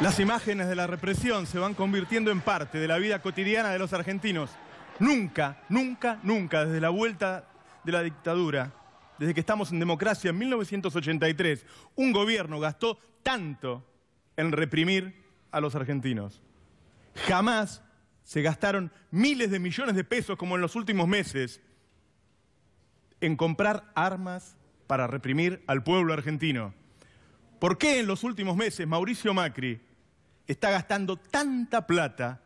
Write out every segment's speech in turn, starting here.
Las imágenes de la represión se van convirtiendo en parte de la vida cotidiana de los argentinos. Nunca, nunca, nunca, desde la vuelta de la dictadura, desde que estamos en democracia en 1983, un gobierno gastó tanto en reprimir a los argentinos. Jamás se gastaron miles de millones de pesos como en los últimos meses en comprar armas para reprimir al pueblo argentino. ¿Por qué en los últimos meses Mauricio Macri está gastando tanta plata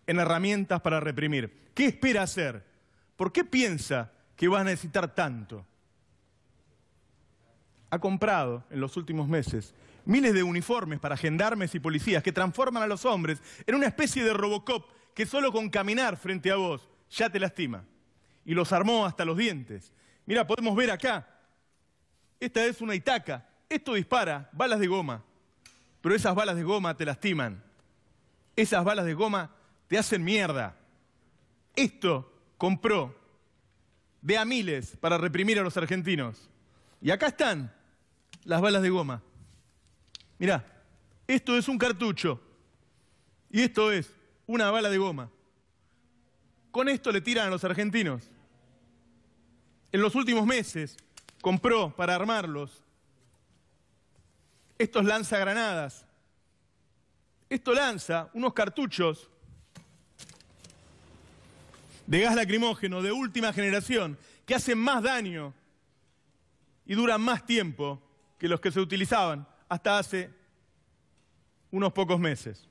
en herramientas para reprimir? ¿Qué espera hacer? ¿Por qué piensa que va a necesitar tanto? Ha comprado en los últimos meses miles de uniformes para gendarmes y policías que transforman a los hombres en una especie de Robocop que solo con caminar frente a vos ya te lastima. Y los armó hasta los dientes. Mira, podemos ver acá. Esta es una Itaca. Esto dispara balas de goma. Pero esas balas de goma te lastiman. Esas balas de goma te hacen mierda. Esto compró de a miles para reprimir a los argentinos. Y acá están las balas de goma. Mirá, esto es un cartucho. Y esto es una bala de goma. Con esto le tiran a los argentinos. En los últimos meses compró para armarlos estos lanzagranadas. Esto lanza unos cartuchos de gas lacrimógeno de última generación que hacen más daño y duran más tiempo que los que se utilizaban hasta hace unos pocos meses.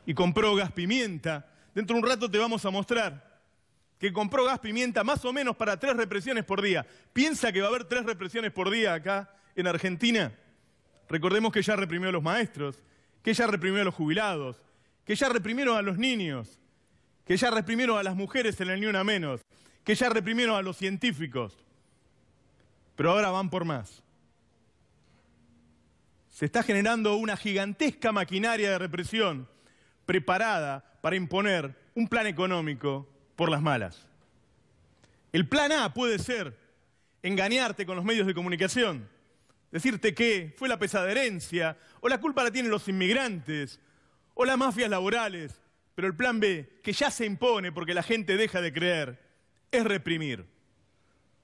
Y compró gas pimienta. Dentro de un rato te vamos a mostrar que compró gas pimienta más o menos para 3 represiones por día. ¿Piensa que va a haber 3 represiones por día acá en Argentina? Recordemos que ya reprimió a los maestros, que ya reprimió a los jubilados, que ya reprimieron a los niños, que ya reprimieron a las mujeres en el Ni Una Menos, que ya reprimieron a los científicos. Pero ahora van por más. Se está generando una gigantesca maquinaria de represión preparada para imponer un plan económico por las malas. El plan A puede ser engañarte con los medios de comunicación, decirte que fue la pesada herencia, o la culpa la tienen los inmigrantes, o las mafias laborales. Pero el plan B, que ya se impone porque la gente deja de creer, es reprimir.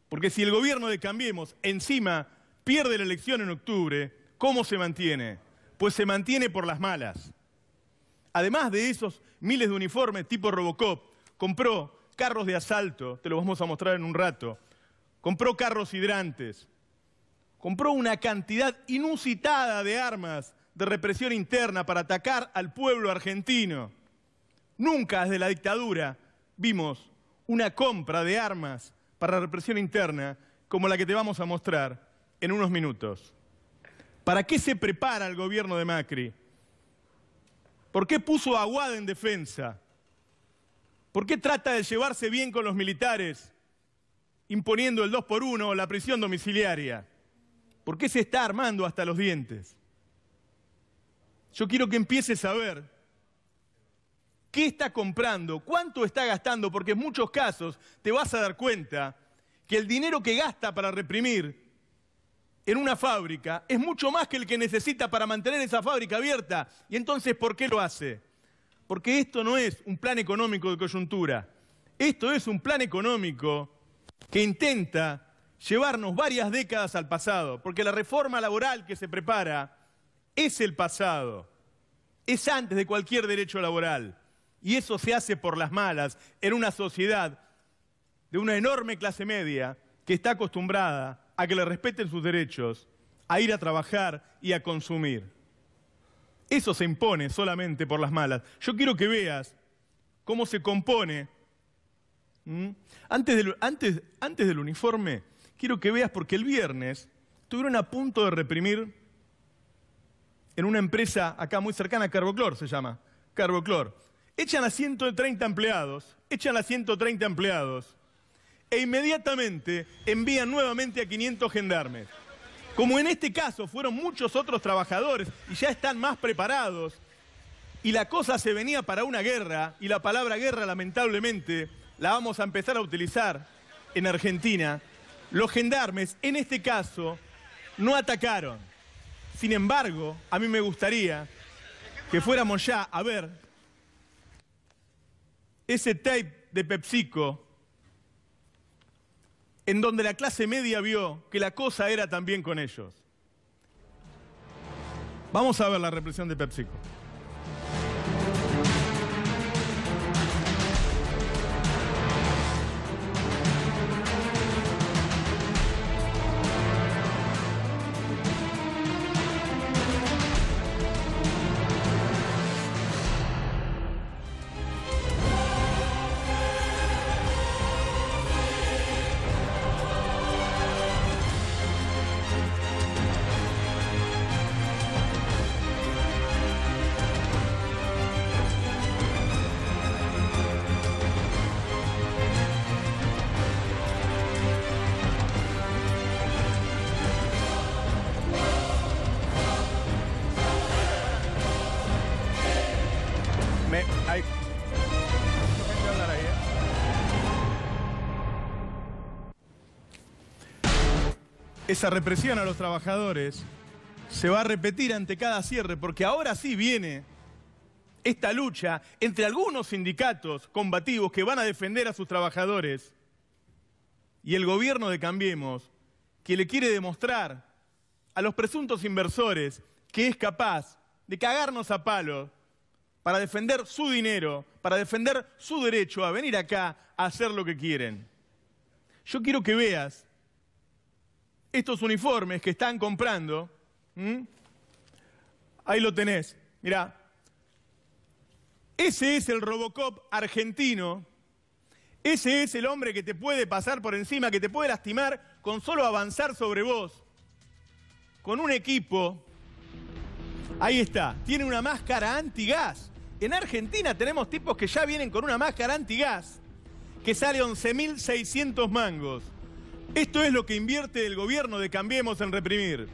Porque si el gobierno de Cambiemos encima pierde la elección en octubre, ¿cómo se mantiene? Pues se mantiene por las malas. Además de esos miles de uniformes tipo Robocop, compró carros de asalto, te lo vamos a mostrar en un rato, compró carros hidrantes, compró una cantidad inusitada de armas de represión interna para atacar al pueblo argentino. Nunca desde la dictadura vimos una compra de armas para represión interna como la que te vamos a mostrar en unos minutos. ¿Para qué se prepara el gobierno de Macri? ¿Por qué puso a Aguada en defensa? ¿Por qué trata de llevarse bien con los militares, imponiendo el 2x1 o la prisión domiciliaria? ¿Por qué se está armando hasta los dientes? Yo quiero que empieces a ver qué está comprando, cuánto está gastando, porque en muchos casos te vas a dar cuenta que el dinero que gasta para reprimir en una fábrica es mucho más que el que necesita para mantener esa fábrica abierta. Y entonces, ¿por qué lo hace? Porque esto no es un plan económico de coyuntura. Esto es un plan económico que intenta llevarnos varias décadas al pasado, porque la reforma laboral que se prepara es el pasado, es antes de cualquier derecho laboral. Y eso se hace por las malas en una sociedad de una enorme clase media que está acostumbrada a que le respeten sus derechos, a ir a trabajar y a consumir. Eso se impone solamente por las malas. Yo quiero que veas cómo se compone. Antes del uniforme, quiero que veas porque el viernes estuvieron a punto de reprimir en una empresa acá muy cercana, Carboclor se llama, Carboclor. Echan a 130 empleados, e inmediatamente envían nuevamente a 500 gendarmes. Como en este caso fueron muchos otros trabajadores y ya están más preparados, y la cosa se venía para una guerra, y la palabra guerra lamentablemente la vamos a empezar a utilizar en Argentina, los gendarmes en este caso no atacaron. Sin embargo, a mí me gustaría que fuéramos ya a ver ese tape de PepsiCo en donde la clase media vio que la cosa era también con ellos. Vamos a ver la represión de PepsiCo. Esa represión a los trabajadores se va a repetir ante cada cierre, porque ahora sí viene esta lucha entre algunos sindicatos combativos que van a defender a sus trabajadores y el gobierno de Cambiemos, que le quiere demostrar a los presuntos inversores que es capaz de cagarnos a palos para defender su dinero, para defender su derecho a venir acá a hacer lo que quieren. Yo quiero que veas estos uniformes que están comprando. Ahí lo tenés, mirá. Ese es el Robocop argentino. Ese es el hombre que te puede pasar por encima, que te puede lastimar con solo avanzar sobre vos. Con un equipo. Ahí está, tiene una máscara antigas. En Argentina tenemos tipos que ya vienen con una máscara antigas que sale 11.600 mangos. Esto es lo que invierte el gobierno de Cambiemos en reprimir.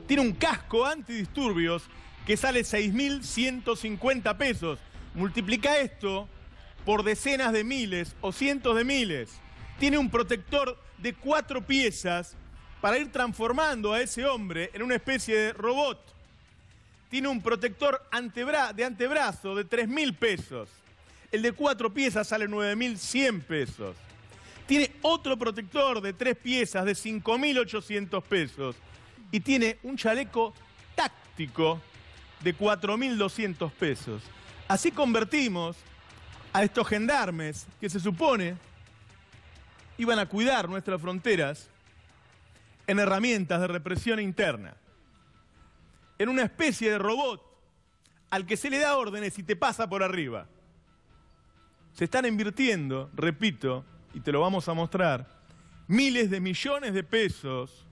Tiene un casco antidisturbios que sale 6.150 pesos. Multiplica esto por decenas de miles o cientos de miles. Tiene un protector de 4 piezas para ir transformando a ese hombre en una especie de robot. Tiene un protector de antebrazo de 3.000 pesos. El de 4 piezas sale 9.100 pesos. Tiene otro protector de 3 piezas de 5.800 pesos. Y tiene un chaleco táctico de 4.200 pesos. Así convertimos a estos gendarmes que se supone iban a cuidar nuestras fronteras en herramientas de represión interna. En una especie de robot al que se le da órdenes y te pasa por arriba. Se están invirtiendo, repito, y te lo vamos a mostrar, miles de millones de pesos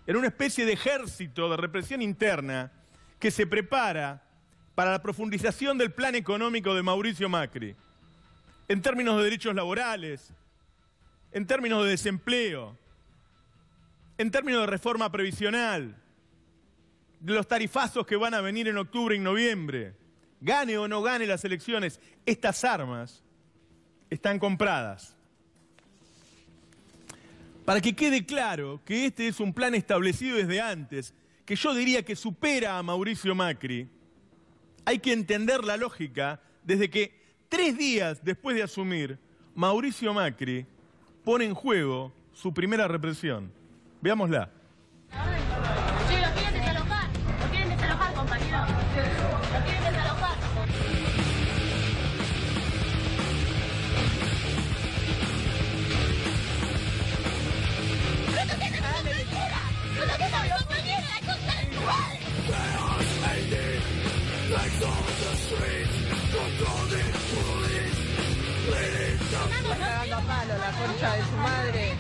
en una especie de ejército de represión interna que se prepara para la profundización del plan económico de Mauricio Macri, en términos de derechos laborales, en términos de desempleo, en términos de reforma previsional, de los tarifazos que van a venir en octubre y noviembre. Gane o no gane las elecciones, estas armas están compradas. Para que quede claro que este es un plan establecido desde antes, que yo diría que supera a Mauricio Macri, hay que entender la lógica desde que 3 días después de asumir, Mauricio Macri pone en juego su primera represión. Veámosla. Sí, lo quieren desalojar, compañero. Lo quieren desalojar. Está cagando a palo la concha de su madre.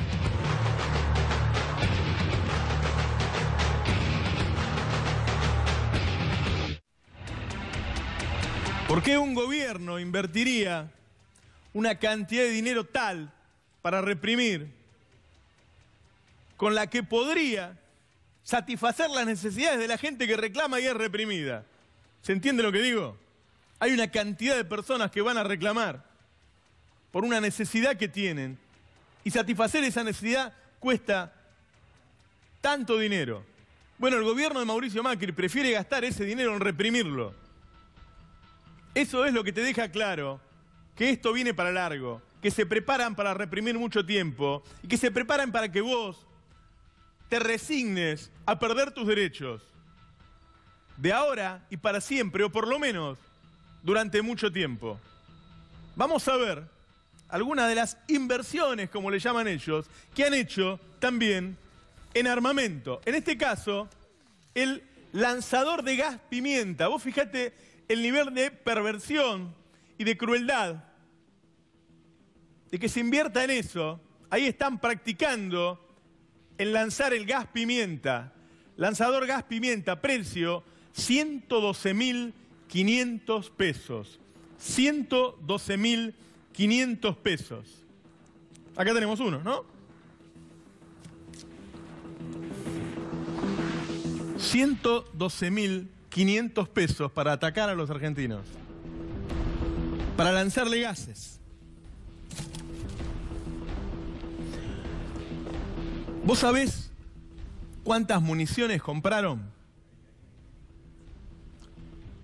¿Por qué un gobierno invertiría una cantidad de dinero tal para reprimir con la que podría satisfacer las necesidades de la gente que reclama y es reprimida? ¿Se entiende lo que digo? Hay una cantidad de personas que van a reclamar por una necesidad que tienen y satisfacer esa necesidad cuesta tanto dinero. Bueno, el gobierno de Mauricio Macri prefiere gastar ese dinero en reprimirlo. Eso es lo que te deja claro que esto viene para largo, que se preparan para reprimir mucho tiempo y que se preparan para que vos te resignes a perder tus derechos de ahora y para siempre, o por lo menos durante mucho tiempo. Vamos a ver algunas de las inversiones, como le llaman ellos, que han hecho también en armamento. En este caso, el lanzador de gas pimienta. Vos fijate el nivel de perversión y de crueldad, de que se invierta en eso. Ahí están practicando en lanzar el gas pimienta. Lanzador gas pimienta, precio 112.500 pesos. 112.500 pesos. Acá tenemos uno, ¿no? 112.500 pesos para atacar a los argentinos. Para lanzarle gases. ¿Vos sabés cuántas municiones compraron?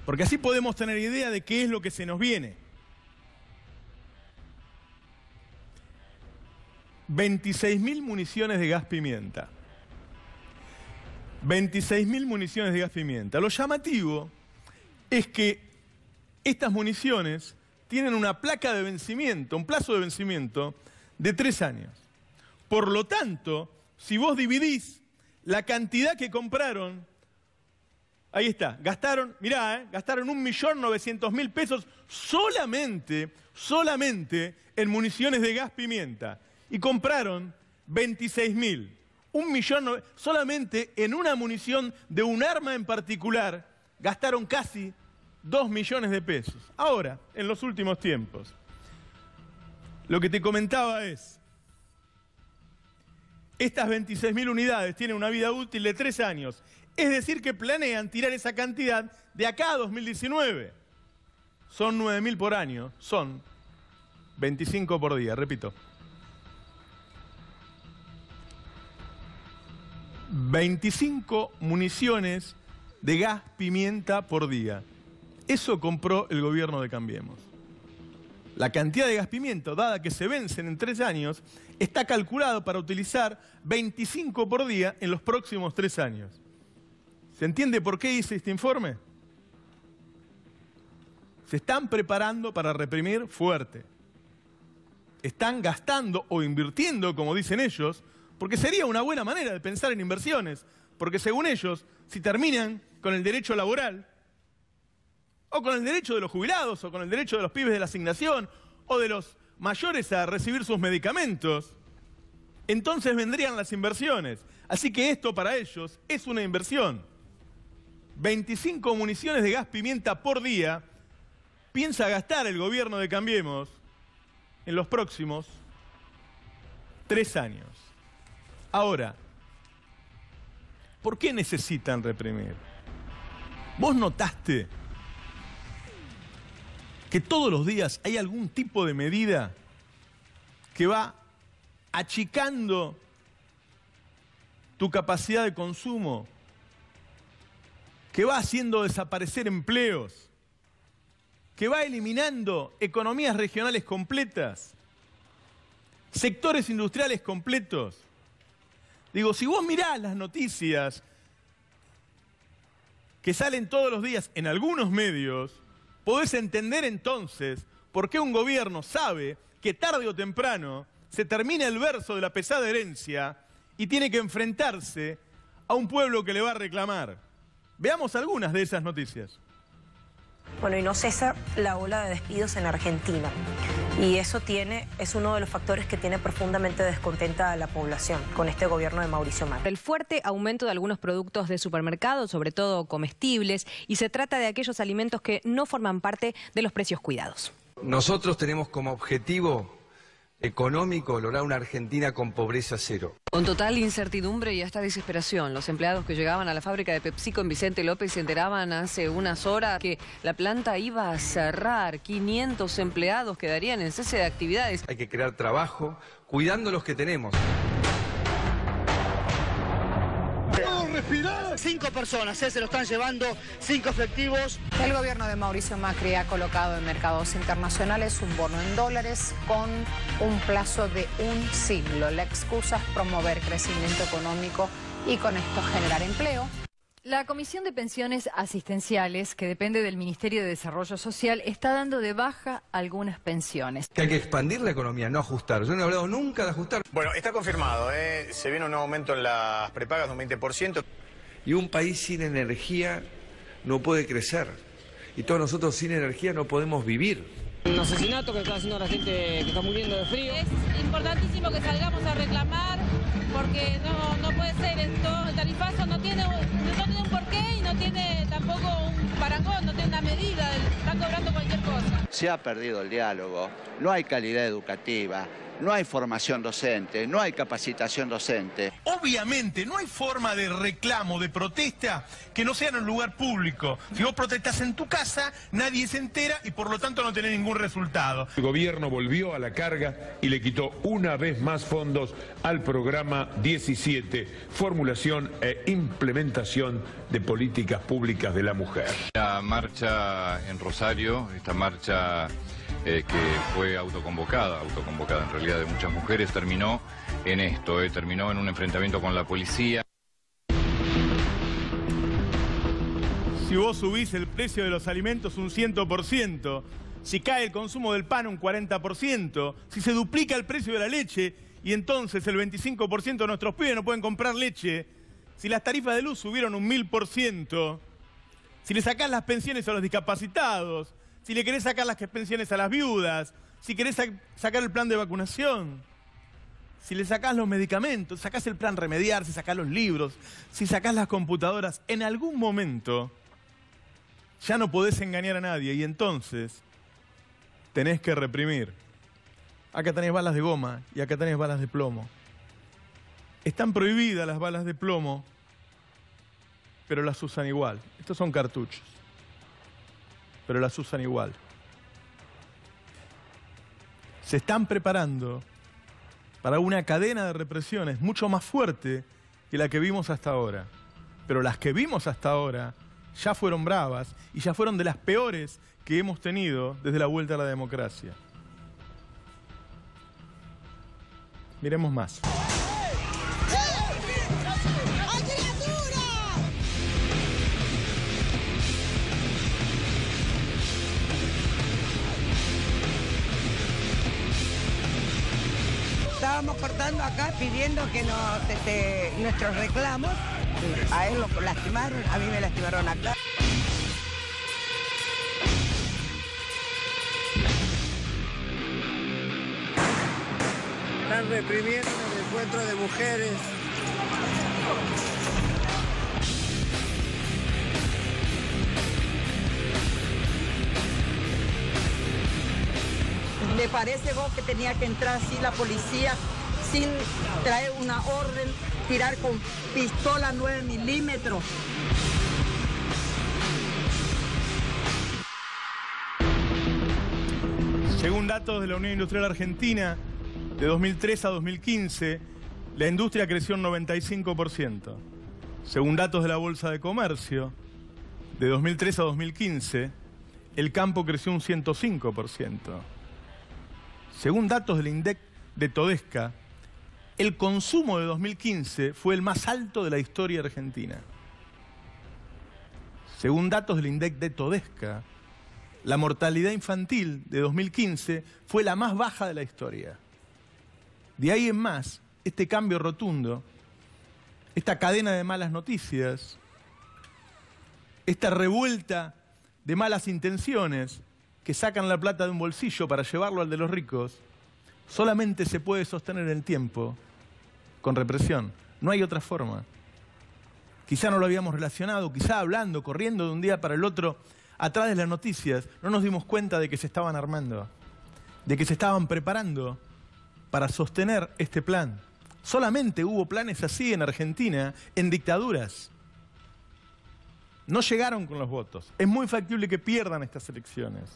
Porque así podemos tener idea de qué es lo que se nos viene. 26.000 municiones de gas pimienta. 26.000 municiones de gas pimienta. Lo llamativo es que estas municiones tienen una placa de vencimiento, un plazo de vencimiento de 3 años. Por lo tanto, si vos dividís la cantidad que compraron, ahí está, gastaron, mirá, gastaron 1.900.000 pesos solamente en municiones de gas pimienta. Y compraron 26.000. 1.000.000, solamente en una munición de un arma en particular, gastaron casi 2 millones de pesos. Ahora, en los últimos tiempos, lo que te comentaba es, estas 26.000 unidades tienen una vida útil de 3 años. Es decir, que planean tirar esa cantidad de acá a 2019. Son 9.000 por año, son 25 por día, repito. 25 municiones de gas pimienta por día. Eso compró el gobierno de Cambiemos. La cantidad de gas pimienta, dada que se vencen en 3 años, está calculado para utilizar 25 por día en los próximos 3 años. ¿Se entiende por qué hice este informe? Se están preparando para reprimir fuerte. Están gastando o invirtiendo, como dicen ellos, porque sería una buena manera de pensar en inversiones, porque según ellos, si terminan con el derecho laboral, o con el derecho de los jubilados, o con el derecho de los pibes de la asignación, o de los mayores a recibir sus medicamentos, entonces vendrían las inversiones. Así que esto para ellos es una inversión. 25 municiones de gas pimienta por día piensa gastar el gobierno de Cambiemos en los próximos 3 años. Ahora, ¿por qué necesitan reprimir? ¿Vos notaste que todos los días hay algún tipo de medida que va achicando tu capacidad de consumo, que va haciendo desaparecer empleos, que va eliminando economías regionales completas, sectores industriales completos? Digo, si vos mirás las noticias que salen todos los días en algunos medios, podés entender entonces por qué un gobierno sabe que tarde o temprano se termina el verso de la pesada herencia y tiene que enfrentarse a un pueblo que le va a reclamar. Veamos algunas de esas noticias. Bueno, y no cesa la ola de despidos en Argentina. Y eso es uno de los factores que tiene profundamente descontenta a la población con este gobierno de Mauricio Macri. El fuerte aumento de algunos productos de supermercado, sobre todo comestibles, y se trata de aquellos alimentos que no forman parte de los precios cuidados. Nosotros tenemos como objetivo económico lograr una Argentina con pobreza cero. Con total incertidumbre y hasta desesperación, los empleados que llegaban a la fábrica de PepsiCo en Vicente López se enteraban hace unas horas que la planta iba a cerrar. 500 empleados quedarían en cese de actividades. Hay que crear trabajo cuidando los que tenemos. ¡No respirar! 5 personas, se lo están llevando 5 efectivos. El gobierno de Mauricio Macri ha colocado en mercados internacionales un bono en dólares con un plazo de un siglo. La excusa es promover crecimiento económico y con esto generar empleo. La Comisión de Pensiones Asistenciales, que depende del Ministerio de Desarrollo Social, está dando de baja algunas pensiones. Que hay que expandir la economía, no ajustar. Yo no he hablado nunca de ajustar. Bueno, está confirmado, se viene un nuevo aumento en las prepagas de un 20%. Y un país sin energía no puede crecer. Y todos nosotros sin energía no podemos vivir. Un asesinato que está haciendo la gente que está muriendo de frío. Es importantísimo que salgamos a reclamar porque no puede ser esto. El tarifazo no tiene un porqué y no tiene tampoco un parangón, no tiene una medida. Están cobrando cualquier cosa. Se ha perdido el diálogo, no hay calidad educativa, no hay formación docente, no hay capacitación docente. Obviamente no hay forma de reclamo, de protesta que no sea en un lugar público. Si vos protestás en tu casa, nadie se entera y por lo tanto no tenés ningún resultado. El gobierno volvió a la carga y le quitó una vez más fondos al programa 17, formulación e implementación de políticas públicas de la mujer. La marcha en Rosario, esta marcha que fue autoconvocada en realidad de muchas mujeres, terminó en esto, terminó en un enfrentamiento con la policía. Si vos subís el precio de los alimentos un 100%, si cae el consumo del pan un 40%, si se duplica el precio de la leche y entonces el 25% de nuestros pibes no pueden comprar leche, si las tarifas de luz subieron un 1000%, si le sacás las pensiones a los discapacitados, si le querés sacar las pensiones a las viudas, si querés sacar el plan de vacunación, si le sacás los medicamentos, sacás el plan remediar, si sacás los libros, si sacás las computadoras, en algún momento ya no podés engañar a nadie y entonces tenés que reprimir. Acá tenés balas de goma y acá tenés balas de plomo. Están prohibidas las balas de plomo, pero las usan igual. Estos son cartuchos, pero las usan igual. Se están preparando para una cadena de represiones mucho más fuerte que la que vimos hasta ahora. Pero las que vimos hasta ahora ya fueron bravas y ya fueron de las peores que hemos tenido desde la vuelta a la democracia. Miremos más. Estábamos cortando acá pidiendo que nuestros reclamos, a él lo lastimaron, a mí me lastimaron acá. Están reprimiendo el encuentro de mujeres. ¿Le parece vos que tenía que entrar así la policía sin traer una orden, tirar con pistola 9 milímetros? Según datos de la Unión Industrial Argentina, de 2003 a 2015, la industria creció un 95%. Según datos de la Bolsa de Comercio, de 2003 a 2015, el campo creció un 105%. Según datos del INDEC de Todesca, el consumo de 2015 fue el más alto de la historia argentina. Según datos del INDEC de Todesca, la mortalidad infantil de 2015 fue la más baja de la historia. De ahí en más, este cambio rotundo, esta cadena de malas noticias, esta revuelta de malas intenciones que sacan la plata de un bolsillo para llevarlo al de los ricos, solamente se puede sostener en el tiempo con represión. No hay otra forma. Quizá no lo habíamos relacionado, quizá hablando, corriendo de un día para el otro, atrás de las noticias, no nos dimos cuenta de que se estaban armando, de que se estaban preparando para sostener este plan. Solamente hubo planes así en Argentina, en dictaduras. No llegaron con los votos. Es muy factible que pierdan estas elecciones.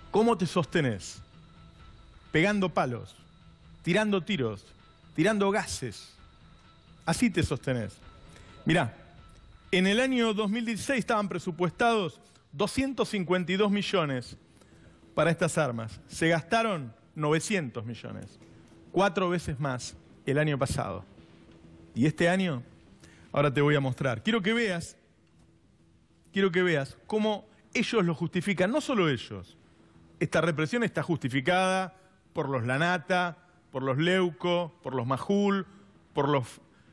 ¿Cómo te sostenés? Pegando palos, tirando tiros, tirando gases. Así te sostenés. Mirá, En el año 2016 estaban presupuestados 252 millones para estas armas. Se gastaron 900 millones. 4 veces más el año pasado. Y este año, ahora te voy a mostrar. Quiero que veas cómo ellos lo justifican. No solo ellos. Esta represión está justificada por los Lanata, por los Leuco, por los Majul, por los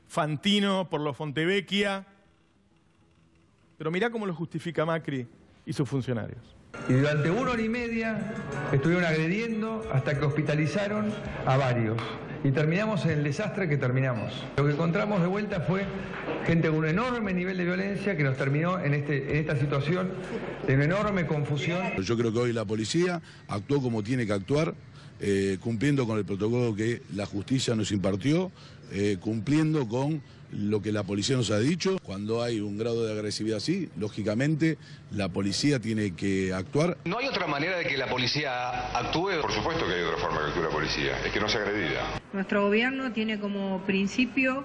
Fantino, por los Fontevecchia. Pero mirá cómo lo justifica Macri y sus funcionarios. Y durante 1 hora y media estuvieron agrediendo hasta que hospitalizaron a varios. Y terminamos en el desastre que terminamos. Lo que encontramos de vuelta fue gente con un enorme nivel de violencia que nos terminó en esta situación de una enorme confusión. Yo creo que hoy la policía actuó como tiene que actuar, cumpliendo con el protocolo que la justicia nos impartió, cumpliendo con lo que la policía nos ha dicho. Cuando hay un grado de agresividad así, lógicamente la policía tiene que actuar. ¿No hay otra manera de que la policía actúe? Por supuesto que hay otra forma de que actúe la policía, es que no sea agredida. Nuestro gobierno tiene como principio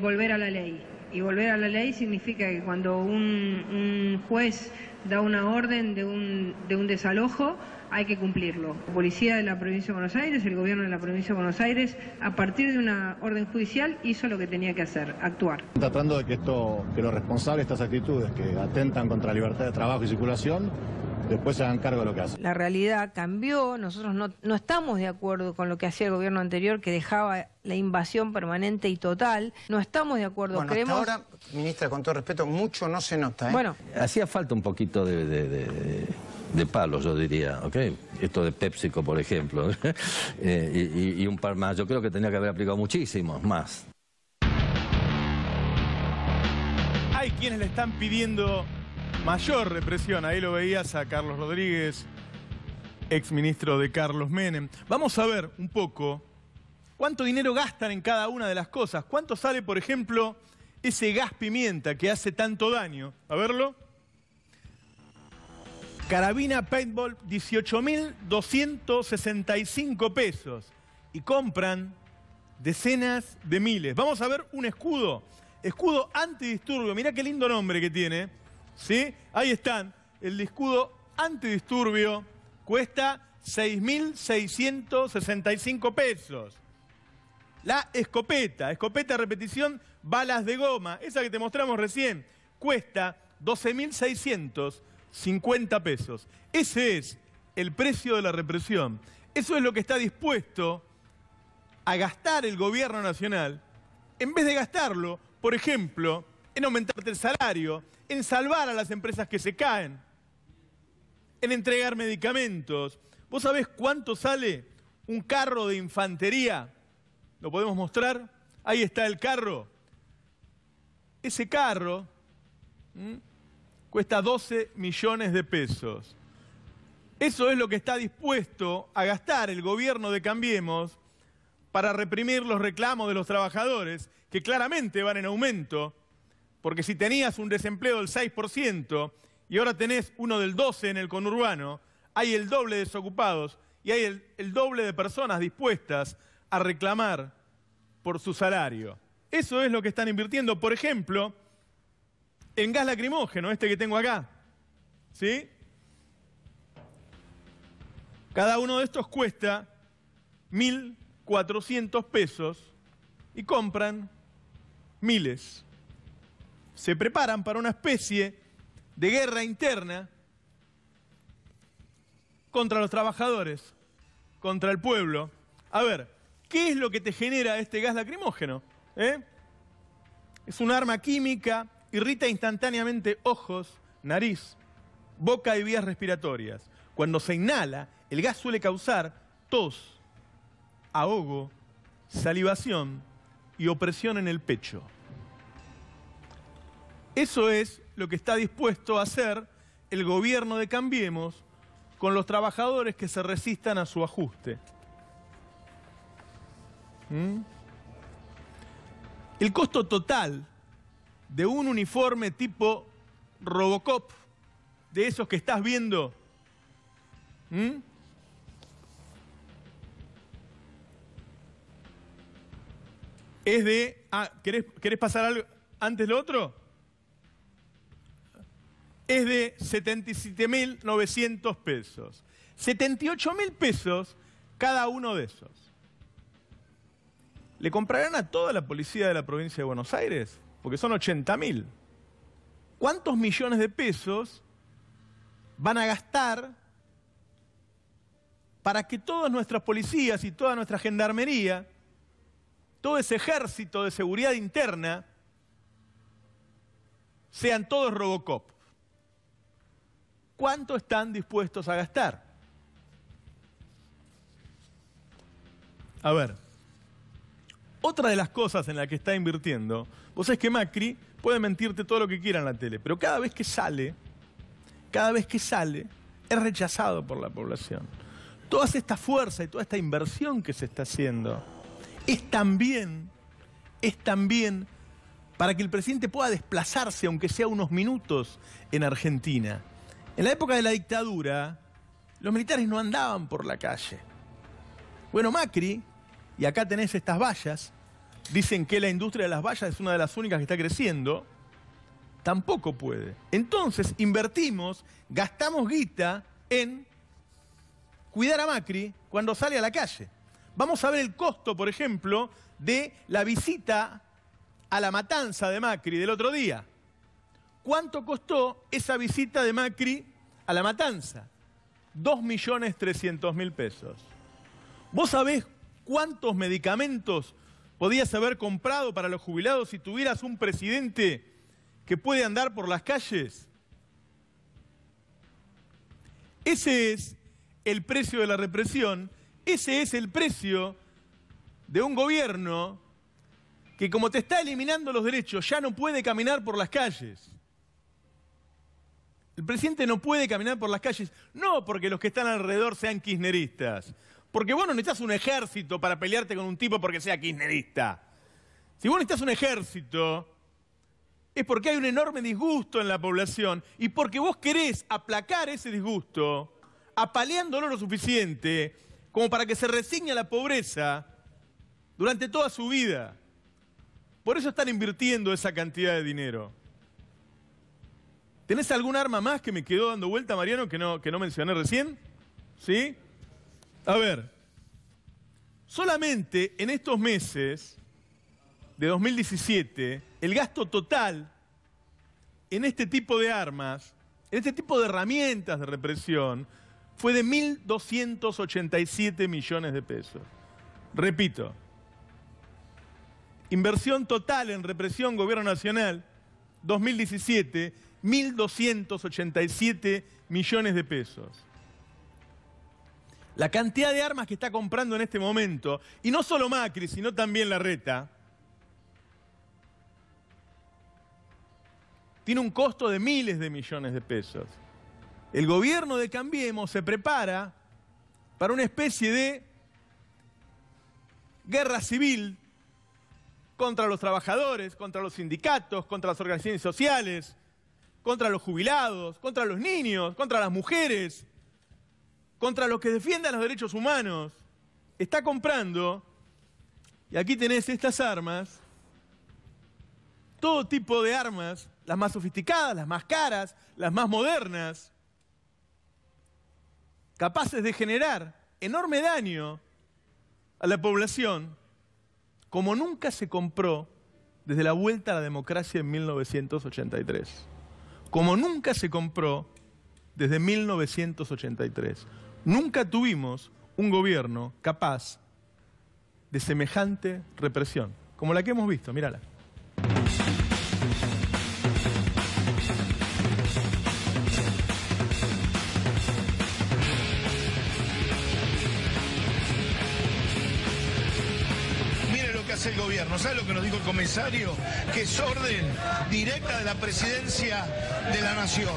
volver a la ley. Y volver a la ley significa que cuando un juez da una orden de un desalojo, hay que cumplirlo. La policía de la provincia de Buenos Aires, el gobierno de la provincia de Buenos Aires, a partir de una orden judicial, hizo lo que tenía que hacer, actuar. Tratando de que los responsables de estas actitudes que atentan contra la libertad de trabajo y circulación, después se hagan cargo de lo que hacen. La realidad cambió, nosotros no estamos de acuerdo con lo que hacía el gobierno anterior, que dejaba la invasión permanente y total. No estamos de acuerdo, bueno, creemos... hasta ahora, ministra, con todo respeto, mucho no se nota, ¿eh? Bueno. Hacía falta un poquito de palo, yo diría, ¿ok? Esto de PepsiCo, por ejemplo, y un par más. Yo creo que tenía que haber aplicado muchísimos más. Hay quienes le están pidiendo mayor represión. Ahí lo veías a Carlos Rodríguez, exministro de Carlos Menem. Vamos a ver un poco cuánto dinero gastan en cada una de las cosas. ¿Cuánto sale, por ejemplo, ese gas pimienta que hace tanto daño? A verlo. Carabina Paintball, 18.265 pesos. Y compran decenas de miles. Vamos a ver un escudo. Escudo antidisturbio. Mirá qué lindo nombre que tiene. ¿Sí? Ahí están. El escudo antidisturbio cuesta 6.665 pesos. La escopeta a repetición, balas de goma, esa que te mostramos recién, cuesta 12.650 pesos. Ese es el precio de la represión. Eso es lo que está dispuesto a gastar el gobierno nacional, en vez de gastarlo, por ejemplo, en aumentarte el salario, en salvar a las empresas que se caen, en entregar medicamentos. ¿Vos sabés cuánto sale un carro de infantería? ¿Lo podemos mostrar? Ahí está el carro. Ese carro cuesta 12 millones de pesos. Eso es lo que está dispuesto a gastar el gobierno de Cambiemos para reprimir los reclamos de los trabajadores, que claramente van en aumento, porque si tenías un desempleo del 6% y ahora tenés uno del 12% en el conurbano, hay el doble de desocupados y hay el doble de personas dispuestas a reclamar por su salario. Eso es lo que están invirtiendo, por ejemplo, en gas lacrimógeno, este que tengo acá. ¿Sí? Cada uno de estos cuesta 1.400 pesos y compran miles. Se preparan para una especie de guerra interna contra los trabajadores, contra el pueblo. A ver, ¿qué es lo que te genera este gas lacrimógeno? Es un arma química, irrita instantáneamente ojos, nariz, boca y vías respiratorias. Cuando se inhala, el gas suele causar tos, ahogo, salivación y opresión en el pecho. Eso es lo que está dispuesto a hacer el gobierno de Cambiemos con los trabajadores que se resistan a su ajuste. El costo total de un uniforme tipo Robocop, de esos que estás viendo, es de... ¿Querés pasar algo antes lo otro? es de 77.900 pesos. 78.000 pesos cada uno de esos. ¿Le comprarán a toda la policía de la provincia de Buenos Aires? Porque son 80.000. ¿Cuántos millones de pesos van a gastar para que todas nuestras policías y toda nuestra gendarmería, todo ese ejército de seguridad interna, sean todos Robocop? ¿Cuánto están dispuestos a gastar? A ver, otra de las cosas en la que está invirtiendo, vos sabés que Macri puede mentirte todo lo que quiera en la tele, pero cada vez que sale, es rechazado por la población. Toda esta fuerza y toda esta inversión que se está haciendo es también para que el presidente pueda desplazarse, aunque sea unos minutos, en Argentina. En la época de la dictadura, los militares no andaban por la calle. Bueno, Macri, y acá tenés estas vallas, dicen que la industria de las vallas es una de las únicas que está creciendo, tampoco puede. Entonces invertimos, gastamos guita en cuidar a Macri cuando sale a la calle. Vamos a ver el costo, por ejemplo, de la visita a la matanza de Macri del otro día. ¿Cuánto costó esa visita de Macri a la matanza? 2.300.000 pesos. ¿Vos sabés cuántos medicamentos podías haber comprado para los jubilados si tuvieras un presidente que puede andar por las calles? Ese es el precio de la represión, ese es el precio de un gobierno que, como te está eliminando los derechos, ya no puede caminar por las calles. El presidente no puede caminar por las calles, no porque los que están alrededor sean kirchneristas, porque vos no necesitas un ejército para pelearte con un tipo porque sea kirchnerista. Si vos necesitas un ejército, es porque hay un enorme disgusto en la población y porque vos querés aplacar ese disgusto, apaleándolo lo suficiente como para que se resigne a la pobreza durante toda su vida. Por eso están invirtiendo esa cantidad de dinero. ¿Tenés algún arma más que me quedó dando vuelta, Mariano, que no mencioné recién? ¿Sí? A ver, solamente en estos meses de 2017, el gasto total en este tipo de armas, en este tipo de herramientas de represión, fue de 1.287 millones de pesos. Repito, inversión total en represión, Gobierno Nacional, 2017, 1.287 millones de pesos. La cantidad de armas que está comprando en este momento, y no solo Macri, sino también Larreta, tiene un costo de miles de millones de pesos. El gobierno de Cambiemos se prepara para una especie de guerra civil contra los trabajadores, contra los sindicatos, contra las organizaciones sociales, contra los jubilados, contra los niños, contra las mujeres, contra los que defiendan los derechos humanos. Está comprando, y aquí tenés estas armas, todo tipo de armas, las más sofisticadas, las más caras, las más modernas, capaces de generar enorme daño a la población, como nunca se compró desde la vuelta a la democracia en 1983. Como nunca se compró desde 1983. Nunca tuvimos un gobierno capaz de semejante represión, como la que hemos visto, mírala. El gobierno, ¿sabe lo que nos dijo el comisario? Que es orden directa de la presidencia de la nación.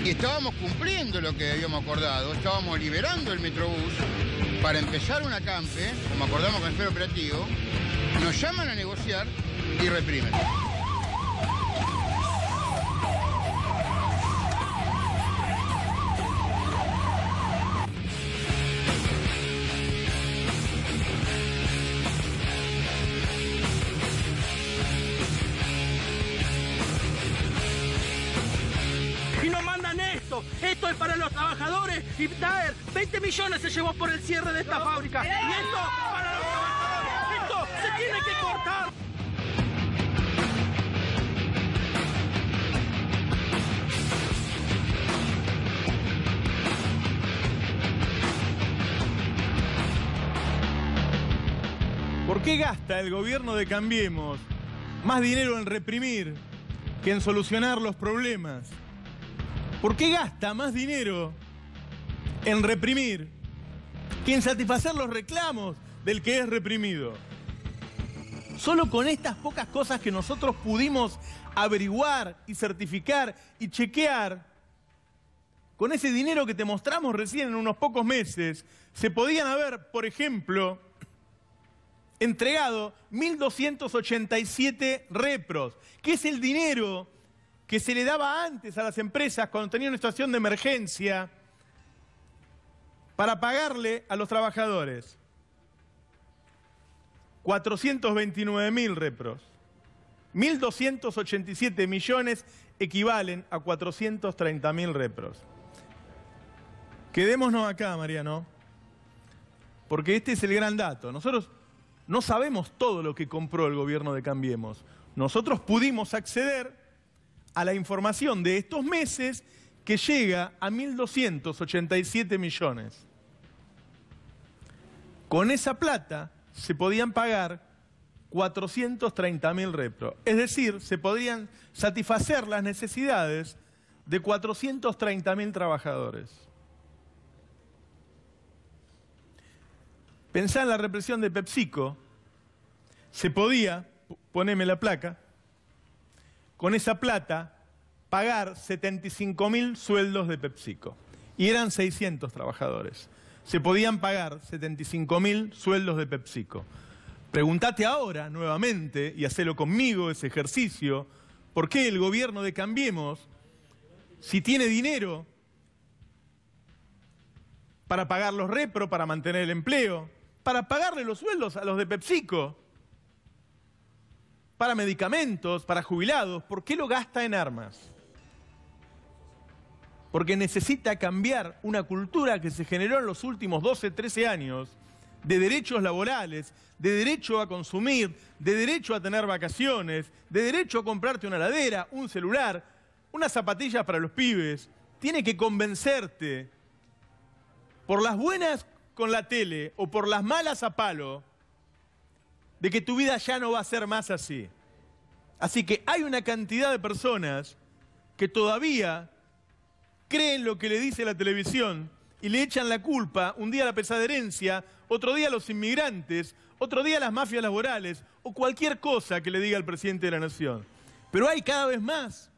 Y estábamos cumpliendo lo que habíamos acordado, estábamos liberando el Metrobús para empezar una campe, como acordamos con el jefe operativo, nos llaman a negociar y reprimen. Daer, 20 millones se llevó por el cierre de esta fábrica. Y esto, para los trabajadores, esto se tiene que cortar. ¿Por qué gasta el gobierno de Cambiemos más dinero en reprimir que en solucionar los problemas? ¿Por qué gasta más dinero en reprimir que en satisfacer los reclamos del que es reprimido? Solo con estas pocas cosas que nosotros pudimos averiguar y certificar y chequear, con ese dinero que te mostramos recién en unos pocos meses, se podían haber, por ejemplo, entregado 1.287 repros, que es el dinero que se le daba antes a las empresas cuando tenían una situación de emergencia para pagarle a los trabajadores. 429.000 repros. 1.287 millones equivalen a 430.000 repros. Quedémonos acá, Mariano, porque este es el gran dato. Nosotros no sabemos todo lo que compró el gobierno de Cambiemos. Nosotros pudimos acceder a la información de estos meses que llega a 1.287 millones. Con esa plata se podían pagar 430.000 repros. Es decir, se podrían satisfacer las necesidades de 430.000 trabajadores. Pensá en la represión de PepsiCo. Se podía, poneme la placa, con esa plata pagar 75.000 sueldos de PepsiCo. Y eran 600 trabajadores. Se podían pagar 75.000 sueldos de PepsiCo. Pregúntate ahora, nuevamente, y hacelo conmigo ese ejercicio, ¿por qué el gobierno de Cambiemos, si tiene dinero para pagar los repros, para mantener el empleo, para pagarle los sueldos a los de PepsiCo, para medicamentos, para jubilados, ¿por qué lo gasta en armas? Porque necesita cambiar una cultura que se generó en los últimos 12, 13 años de derechos laborales, de derecho a consumir, de derecho a tener vacaciones, de derecho a comprarte una heladera, un celular, unas zapatillas para los pibes. Tiene que convencerte, por las buenas con la tele o por las malas a palo, de que tu vida ya no va a ser más así. Así que hay una cantidad de personas que todavía creen lo que le dice la televisión y le echan la culpa un día a la pesada herencia, otro día a los inmigrantes, otro día a las mafias laborales o cualquier cosa que le diga el presidente de la nación. Pero hay cada vez más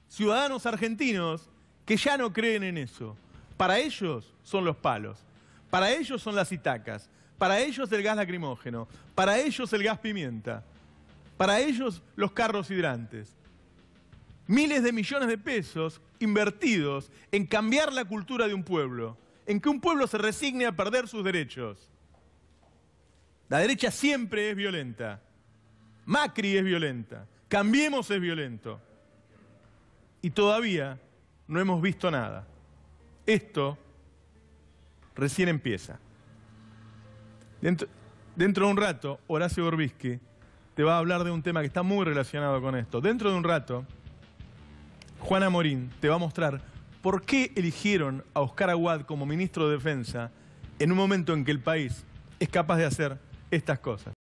ciudadanos argentinos que ya no creen en eso. Para ellos son los palos, para ellos son las itacas, para ellos el gas lacrimógeno, para ellos el gas pimienta, para ellos los carros hidrantes. Miles de millones de pesos invertidos en cambiar la cultura de un pueblo, en que un pueblo se resigne a perder sus derechos. La derecha siempre es violenta. Macri es violenta. Cambiemos es violento. Y todavía no hemos visto nada. Esto recién empieza. Dentro de un rato, Horacio Gorbisky te va a hablar de un tema que está muy relacionado con esto. Dentro de un rato, Juana Morín te va a mostrar por qué eligieron a Oscar Aguad como ministro de Defensa en un momento en que el país es capaz de hacer estas cosas.